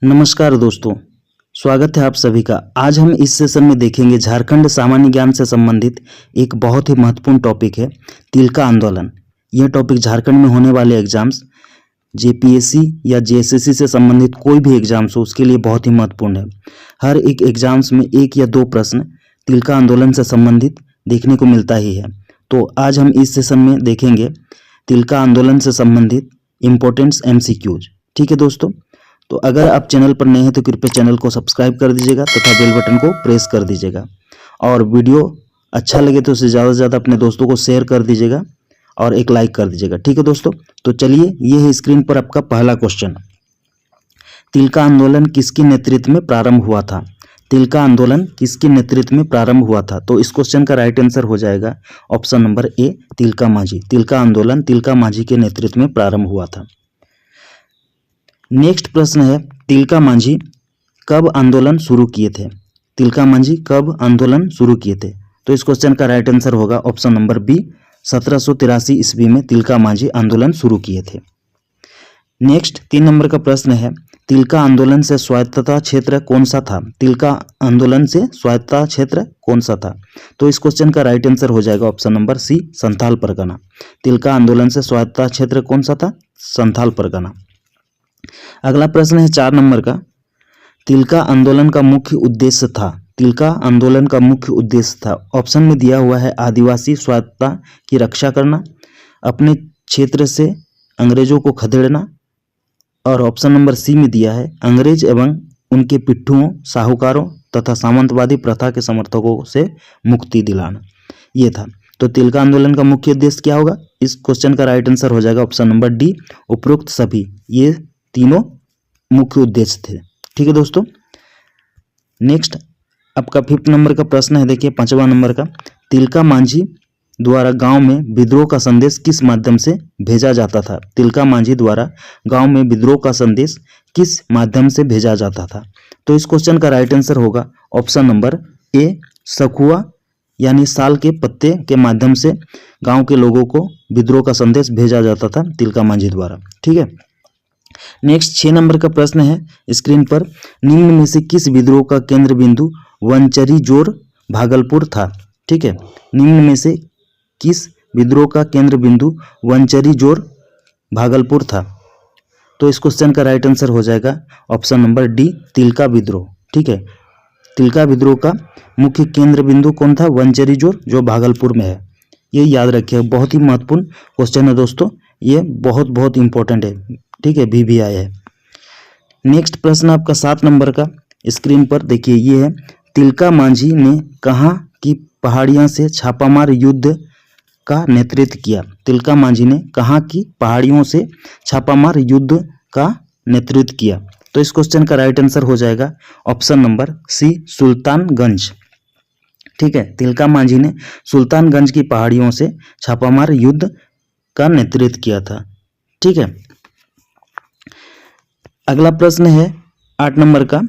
नमस्कार दोस्तों, स्वागत है आप सभी का। आज हम इस सेशन में देखेंगे झारखंड सामान्य ज्ञान से संबंधित एक बहुत ही महत्वपूर्ण टॉपिक है तिलका आंदोलन। यह टॉपिक झारखंड में होने वाले एग्जाम्स जेपीएससी या जेएसएससी से संबंधित कोई भी एग्जाम्स हो उसके लिए बहुत ही महत्वपूर्ण है। हर एक एग्जाम्स में एक या दो प्रश्न तिलका आंदोलन से संबंधित देखने को मिलता ही है। तो आज हम इस सेशन में देखेंगे तिलका आंदोलन से संबंधित इम्पोर्टेंट्स MCQs। ठीक है दोस्तों, तो अगर आप चैनल पर नए हैं तो कृपया चैनल को सब्सक्राइब कर दीजिएगा तथा बेल बटन को प्रेस कर दीजिएगा और वीडियो अच्छा लगे तो उसे ज़्यादा से ज़्यादा अपने दोस्तों को शेयर कर दीजिएगा और एक लाइक कर दीजिएगा। ठीक है दोस्तों, तो चलिए ये है स्क्रीन पर आपका पहला क्वेश्चन। तिलका आंदोलन किसके नेतृत्व में प्रारंभ हुआ था? तिलका आंदोलन किसके नेतृत्व में प्रारंभ हुआ था? तो इस क्वेश्चन का राइट आंसर हो जाएगा option number A, Tilka Manjhi. Tilka आंदोलन तिलका मांझी के नेतृत्व में प्रारंभ हुआ था। नेक्स्ट प्रश्न है, तिलका मांझी कब आंदोलन शुरू किए थे? तिलका मांझी कब आंदोलन शुरू किए थे? तो इस क्वेश्चन का राइट आंसर होगा ऑप्शन नंबर बी, 1783 ईस्वी में तिलका मांझी आंदोलन शुरू किए थे। नेक्स्ट 3 नंबर का प्रश्न है, तिलका आंदोलन से स्वायत्तता क्षेत्र कौन सा था? तिलका आंदोलन से स्वायत्तता क्षेत्र कौन सा था? तो इस क्वेश्चन का राइट आंसर हो जाएगा option number C, Santhal Pargana. Tilka आंदोलन से स्वायत्तता क्षेत्र कौन सा था? संथाल परगना। अगला प्रश्न है 4 नंबर का, तिलका आंदोलन का मुख्य उद्देश्य था। तिलका आंदोलन का मुख्य उद्देश्य था। ऑप्शन में दिया हुआ है आदिवासी स्वायत्तता की रक्षा करना, अपने क्षेत्र से अंग्रेजों को खदेड़ना, और ऑप्शन नंबर सी में दिया है अंग्रेज एवं उनके पिट्ठुओं, साहूकारों तथा सामंतवादी प्रथा के समर्थकों से मुक्ति दिलाना। ये था। तो तिलका आंदोलन का मुख्य उद्देश्य क्या होगा? इस क्वेश्चन का राइट आंसर हो जाएगा ऑप्शन नंबर डी, उपरोक्त सभी। ये तीनों मुख्य उद्देश्य थे। ठीक है दोस्तों, नेक्स्ट आपका 5 नंबर का प्रश्न है, देखिए 5वां नंबर का, तिलका मांझी द्वारा गांव में विद्रोह का संदेश किस माध्यम से भेजा जाता था? तिलका मांझी द्वारा गांव में विद्रोह का संदेश किस माध्यम से भेजा जाता था? तो इस क्वेश्चन का राइट आंसर होगा ऑप्शन नंबर ए, सखुआ यानी साल के पत्ते के माध्यम से गांव के लोगों को विद्रोह का संदेश भेजा जाता था तिलका मांझी द्वारा। ठीक है। नेक्स्ट 6 नंबर का प्रश्न है स्क्रीन पर, निम्न में से किस विद्रोह का केंद्र बिंदु वंचरी जोर भागलपुर था? ठीक है, निम्न में से किस विद्रोह का केंद्र बिंदु वंचरी जोर भागलपुर था? तो इस क्वेश्चन का राइट आंसर हो जाएगा ऑप्शन नंबर डी, तिलका विद्रोह। ठीक है, तिलका विद्रोह का मुख्य केंद्र बिंदु कौन था? वंचरी जोर, जो भागलपुर में है। ये याद रखिए, बहुत ही महत्वपूर्ण क्वेश्चन है दोस्तों, ये बहुत इंपॉर्टेंट है। ठीक है, VVI है। नेक्स्ट प्रश्न आपका 7 नंबर का स्क्रीन पर देखिए, ये है, तिलका मांझी ने कहाँ की पहाड़ियाँ से छापामार युद्ध का नेतृत्व किया? तिलका मांझी ने कहाँ की पहाड़ियों से छापामार युद्ध का नेतृत्व किया? तो इस क्वेश्चन का राइट आंसर हो जाएगा ऑप्शन नंबर सी, सुल्तानगंज। ठीक है, तिलका मांझी ने सुल्तानगंज की पहाड़ियों से छापामार युद्ध का नेतृत्व किया था। ठीक है। अगला प्रश्न है 8 नंबर का,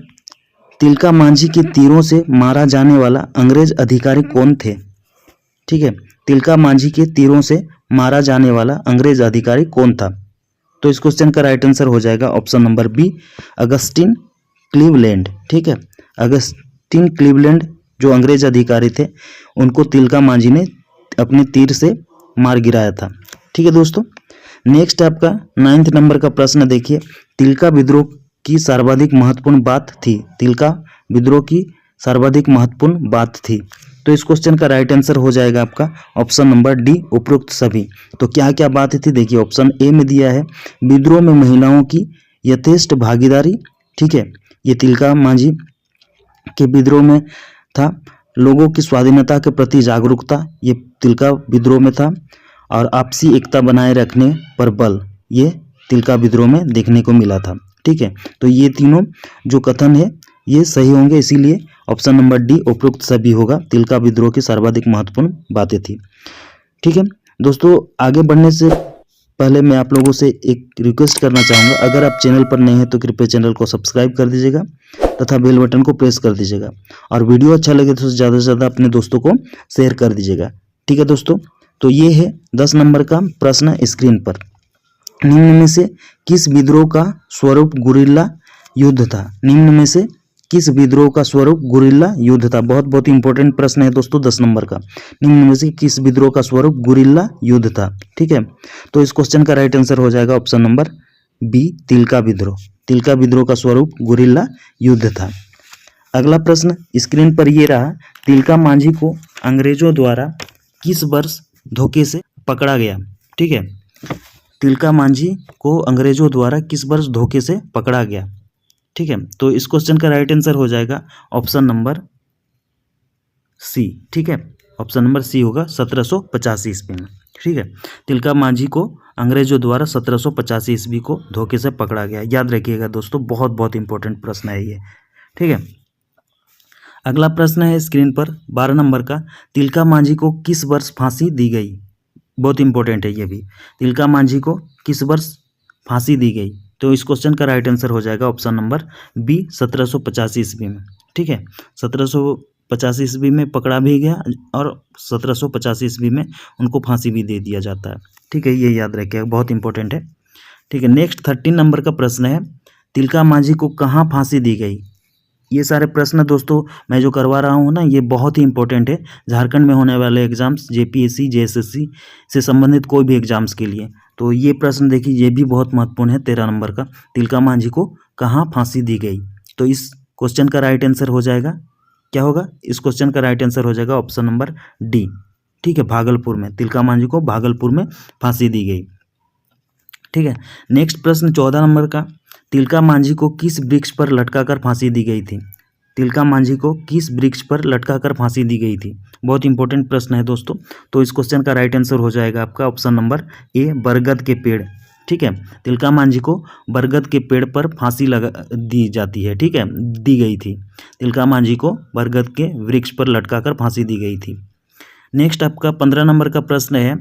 तिलका मांझी के तीरों से मारा जाने वाला अंग्रेज अधिकारी कौन थे? ठीक है, तिलका मांझी के तीरों से मारा जाने वाला अंग्रेज अधिकारी कौन था? तो इस क्वेश्चन का राइट आंसर हो जाएगा option number B, Augustine Cleveland. ठीक है, अगस्टिन क्लीवलैंड जो अंग्रेज अधिकारी थे, उनको तिलका मांझी ने अपने तीर से मार गिराया था। ठीक है दोस्तों, नेक्स्ट आपका 9 नंबर का प्रश्न देखिए, तिलका विद्रोह की सर्वाधिक महत्वपूर्ण बात थी। तिलका विद्रोह की सर्वाधिक महत्वपूर्ण बात थी। तो इस क्वेश्चन का राइट आंसर हो जाएगा आपका ऑप्शन नंबर डी, उपरोक्त सभी। तो क्या क्या बात थी देखिए, ऑप्शन ए में दिया है विद्रोह में महिलाओं की यथेष्ट भागीदारी। ठीक है, ये तिलका मांझी के विद्रोह में था। लोगों की स्वाधीनता के प्रति जागरूकता, ये तिलका विद्रोह में था। और आपसी एकता बनाए रखने पर बल, ये तिलका विद्रोह में देखने को मिला था। ठीक है, तो ये तीनों जो कथन है ये सही होंगे, इसीलिए ऑप्शन नंबर डी, उपरोक्त सभी होगा। तिलका विद्रोह की सर्वाधिक महत्वपूर्ण बातें थी। ठीक है दोस्तों, आगे बढ़ने से पहले मैं आप लोगों से एक रिक्वेस्ट करना चाहूँगा, अगर आप चैनल पर नए हैं तो कृपया चैनल को सब्सक्राइब कर दीजिएगा तथा बेल बटन को प्रेस कर दीजिएगा, और वीडियो अच्छा लगे तो ज़्यादा से ज़्यादा अपने दोस्तों को शेयर कर दीजिएगा। ठीक है दोस्तों, तो ये है 10 नंबर का प्रश्न स्क्रीन पर, निम्न में से किस विद्रोह का स्वरूप गुरिल्ला युद्ध था? निम्न में से किस विद्रोह का स्वरूप गुरिल्ला युद्ध था? बहुत बहुत इंपॉर्टेंट प्रश्न है दोस्तों, 10 नंबर का। निम्न में से किस विद्रोह का स्वरूप गुरिल्ला युद्ध था? ठीक है, तो इस क्वेश्चन का राइट आंसर हो जाएगा ऑप्शन नंबर बी, तिलका विद्रोह। तिलका विद्रोह का स्वरूप गुरिल्ला युद्ध था। अगला प्रश्न स्क्रीन पर ये रहा, तिलका मांझी को अंग्रेजों द्वारा किस वर्ष धोखे से पकड़ा गया? ठीक है, तिलका मांझी को अंग्रेजों द्वारा किस वर्ष धोखे से पकड़ा गया? ठीक है, तो इस क्वेश्चन का राइट आंसर हो जाएगा ऑप्शन नंबर सी। ठीक है, ऑप्शन नंबर सी होगा 1785 ईस्वी में। ठीक है, तिलका मांझी को अंग्रेजों द्वारा 1785 ईस्वी को धोखे से पकड़ा गया। याद रखिएगा दोस्तों, बहुत बहुत इंपॉर्टेंट प्रश्न है ये। ठीक है, अगला प्रश्न है स्क्रीन पर 12 नंबर का, तिलका मांझी को किस वर्ष फांसी दी गई? बहुत इंपॉर्टेंट है ये भी। तिलका मांझी को किस वर्ष फांसी दी गई? तो इस क्वेश्चन का राइट आंसर हो जाएगा ऑप्शन नंबर बी, 1785 ईस्वी में। ठीक है, 1785 ईस्वी में पकड़ा भी गया और 1785 ईस्वी में उनको फांसी भी दे दिया जाता है। ठीक है, ये याद रखिएगा, बहुत इंपॉर्टेंट है। ठीक है, नेक्स्ट 13 नंबर का प्रश्न है, तिलका मांझी को कहाँ फांसी दी गई? ये सारे प्रश्न दोस्तों मैं जो करवा रहा हूँ ना, ये बहुत ही इंपॉर्टेंट है झारखंड में होने वाले एग्जाम्स, जेपीएससी, जेएसएससी से संबंधित कोई भी एग्जाम्स के लिए। तो ये प्रश्न देखिए, ये भी बहुत महत्वपूर्ण है। 13 नंबर का, तिलका मांझी को कहाँ फांसी दी गई? तो इस क्वेश्चन का राइट आंसर हो जाएगा, क्या होगा? इस क्वेश्चन का राइट आंसर हो जाएगा ऑप्शन नंबर डी। ठीक है, भागलपुर में, तिलका मांझी को भागलपुर में फांसी दी गई। ठीक है, नेक्स्ट प्रश्न 14 नंबर का, तिलका मांझी को किस वृक्ष पर लटकाकर फांसी दी गई थी? तिलका मांझी को किस वृक्ष पर लटकाकर फांसी दी गई थी? बहुत इंपॉर्टेंट प्रश्न है दोस्तों। तो इस क्वेश्चन का राइट आंसर हो जाएगा आपका ऑप्शन नंबर ए, बरगद के पेड़। ठीक है, तिलका मांझी को बरगद के पेड़ पर फांसी दी जाती है। ठीक है, दी गई थी। तिलका मांझी को बरगद के वृक्ष पर लटकाकर फांसी दी गई थी। नेक्स्ट आपका 15 नंबर का प्रश्न है,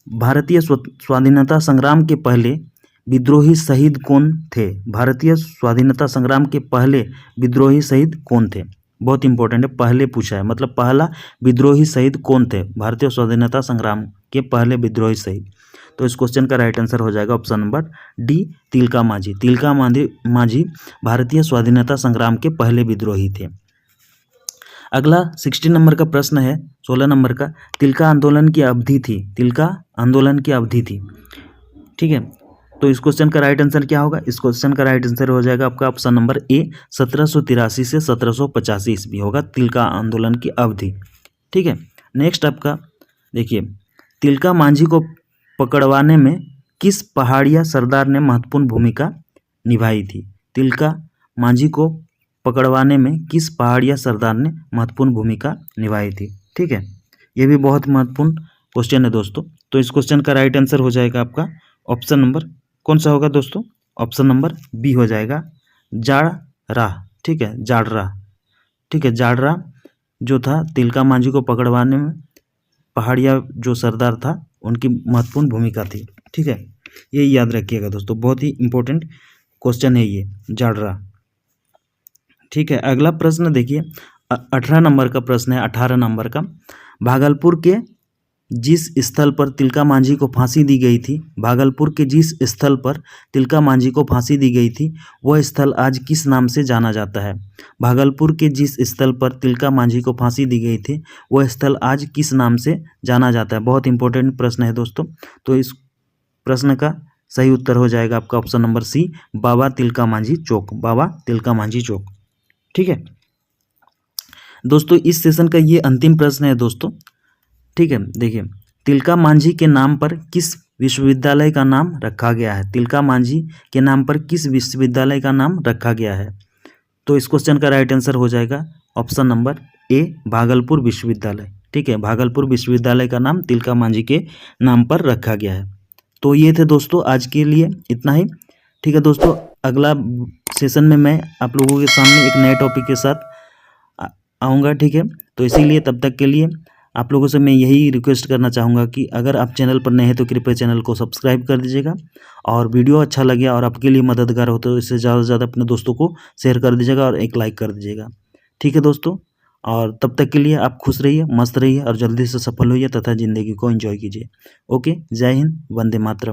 भारतीय स्वाधीनता संग्राम के पहले विद्रोही शहीद कौन थे? भारतीय स्वाधीनता संग्राम के पहले विद्रोही शहीद कौन थे? बहुत इंपॉर्टेंट है, पहले पूछा है, मतलब पहला विद्रोही शहीद कौन थे? भारतीय स्वाधीनता संग्राम के पहले विद्रोही शहीद। तो इस क्वेश्चन का राइट आंसर हो जाएगा option number D, Tilka Manjhi. Tilka Manjhi भारतीय स्वाधीनता संग्राम के पहले विद्रोही थे। अगला 16 नंबर का प्रश्न है, 16 नंबर का, तिलका आंदोलन की अवधि थी? तिलका आंदोलन की अवधि थी। ठीक है, तो इस क्वेश्चन का राइट आंसर क्या होगा? इस क्वेश्चन का राइट आंसर हो जाएगा आपका ऑप्शन नंबर ए, 1783 से 1785 ईस्वी होगा तिलका आंदोलन की अवधि। ठीक है, नेक्स्ट आपका देखिए, तिलका मांझी को पकड़वाने में किस पहाड़िया सरदार ने महत्वपूर्ण भूमिका निभाई थी? तिलका मांझी को पकड़वाने में किस पहाड़िया सरदार ने महत्वपूर्ण भूमिका निभाई थी? ठीक है, ये भी बहुत महत्वपूर्ण क्वेश्चन है दोस्तों। तो इस क्वेश्चन का राइट आंसर हो जाएगा आपका ऑप्शन नंबर कौन सा होगा दोस्तों? ऑप्शन नंबर बी हो जाएगा, जाड़रा। ठीक है, जाड़रा। ठीक है, जाड़रा जो था, तिलका मांझी को पकड़वाने में पहाड़िया जो सरदार था, उनकी महत्वपूर्ण भूमिका थी। ठीक है, ये याद रखिएगा दोस्तों, बहुत ही इंपॉर्टेंट क्वेश्चन है ये, जाड़रा। ठीक है, अगला प्रश्न देखिए, 18 नंबर का प्रश्न है, 18 नंबर का, भागलपुर के जिस स्थल पर तिलका मांझी को फांसी दी गई थी, भागलपुर के जिस स्थल पर तिलका मांझी को फांसी दी गई थी, वह स्थल आज किस नाम से जाना जाता है? भागलपुर के जिस स्थल पर तिलका मांझी को फांसी दी गई थी, वह स्थल आज किस नाम से जाना जाता है? बहुत इंपॉर्टेंट प्रश्न है दोस्तों। तो इस प्रश्न का सही उत्तर हो जाएगा आपका ऑप्शन नंबर सी, बाबा तिलका मांझी चौक। बाबा तिलका मांझी चौक। ठीक है दोस्तों, इस सेशन का ये अंतिम प्रश्न है दोस्तों। ठीक है, देखिए, तिलका मांझी के नाम पर किस विश्वविद्यालय का नाम रखा गया है? तिलका मांझी के नाम पर किस विश्वविद्यालय का नाम रखा गया है? तो इस क्वेश्चन का राइट आंसर हो जाएगा ऑप्शन नंबर ए, भागलपुर विश्वविद्यालय। ठीक है, भागलपुर विश्वविद्यालय का नाम तिलका मांझी के नाम पर रखा गया है। तो ये थे दोस्तों आज के लिए इतना ही। ठीक है दोस्तों, अगला सेशन में मैं आप लोगों के सामने एक नए टॉपिक के साथ आऊँगा। ठीक है, तो इसीलिए तब तक के लिए आप लोगों से मैं यही रिक्वेस्ट करना चाहूँगा कि अगर आप चैनल पर नए हैं तो कृपया चैनल को सब्सक्राइब कर दीजिएगा, और वीडियो अच्छा लगे और आपके लिए मददगार हो तो इससे ज़्यादा से ज़्यादा अपने दोस्तों को शेयर कर दीजिएगा और एक लाइक कर दीजिएगा। ठीक है दोस्तों, और तब तक के लिए आप खुश रहिए, मस्त रहिए और जल्दी से सफल होइए तथा ज़िंदगी को एंजॉय कीजिए। ओके, जय हिंद, वंदे मातरम।